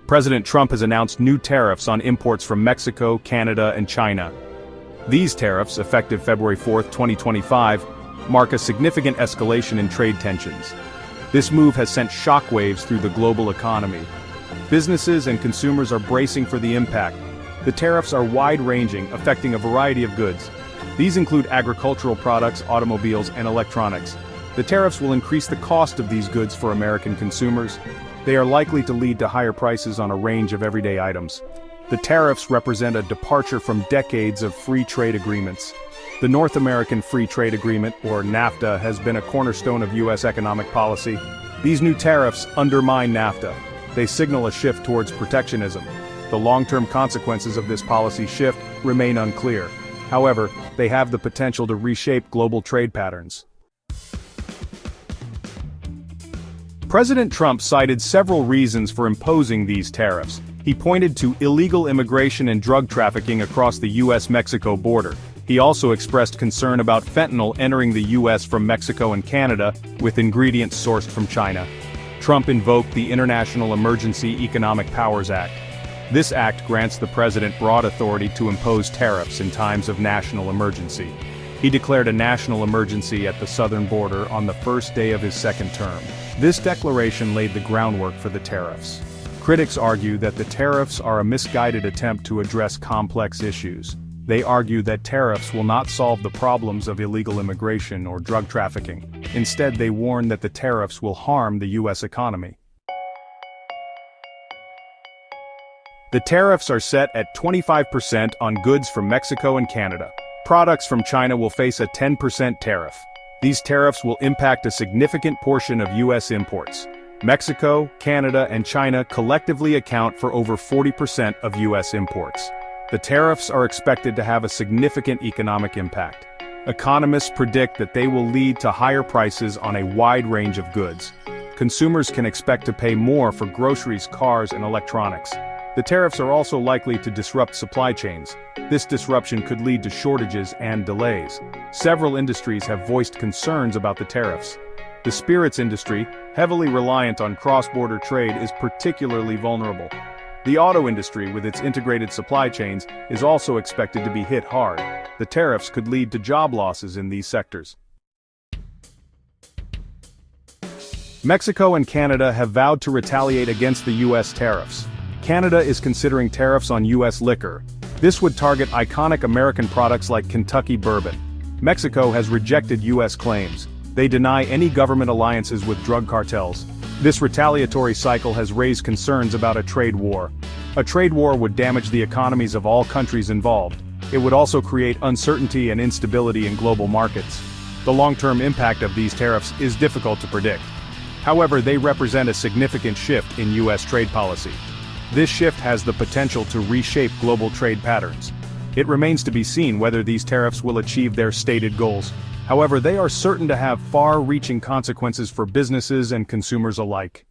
President Trump has announced new tariffs on imports from Mexico, Canada, and China. These tariffs, effective February 4, 2025, mark a significant escalation in trade tensions. This move has sent shockwaves through the global economy. Businesses and consumers are bracing for the impact. The tariffs are wide-ranging, affecting a variety of goods. These include agricultural products, automobiles, and electronics. The tariffs will increase the cost of these goods for American consumers. They are likely to lead to higher prices on a range of everyday items. The tariffs represent a departure from decades of free trade agreements. The North American Free Trade Agreement, or NAFTA, has been a cornerstone of U.S. economic policy. These new tariffs undermine NAFTA. They signal a shift towards protectionism. The long-term consequences of this policy shift remain unclear. However, they have the potential to reshape global trade patterns. President Trump cited several reasons for imposing these tariffs. He pointed to illegal immigration and drug trafficking across the U.S.-Mexico border. He also expressed concern about fentanyl entering the U.S. from Mexico and Canada, with ingredients sourced from China. Trump invoked the International Emergency Economic Powers Act. This act grants the president broad authority to impose tariffs in times of national emergency. He declared a national emergency at the southern border on the first day of his second term. This declaration laid the groundwork for the tariffs. Critics argue that the tariffs are a misguided attempt to address complex issues. They argue that tariffs will not solve the problems of illegal immigration or drug trafficking. Instead, they warn that the tariffs will harm the U.S. economy. The tariffs are set at 25% on goods from Mexico and Canada. Products from China will face a 10% tariff. These tariffs will impact a significant portion of U.S. imports. Mexico, Canada, and China collectively account for over 40% of U.S. imports. The tariffs are expected to have a significant economic impact. Economists predict that they will lead to higher prices on a wide range of goods. Consumers can expect to pay more for groceries, cars, and electronics. The tariffs are also likely to disrupt supply chains. This disruption could lead to shortages and delays. Several industries have voiced concerns about the tariffs. The spirits industry, heavily reliant on cross-border trade, is particularly vulnerable. The auto industry, with its integrated supply chains, is also expected to be hit hard. The tariffs could lead to job losses in these sectors. Mexico and Canada have vowed to retaliate against the U.S. tariffs. Canada is considering tariffs on U.S. liquor. This would target iconic American products like Kentucky bourbon. Mexico has rejected U.S. claims. They deny any government alliances with drug cartels. This retaliatory cycle has raised concerns about a trade war. A trade war would damage the economies of all countries involved. It would also create uncertainty and instability in global markets. The long-term impact of these tariffs is difficult to predict. However, they represent a significant shift in U.S. trade policy. This shift has the potential to reshape global trade patterns. It remains to be seen whether these tariffs will achieve their stated goals. However, they are certain to have far-reaching consequences for businesses and consumers alike.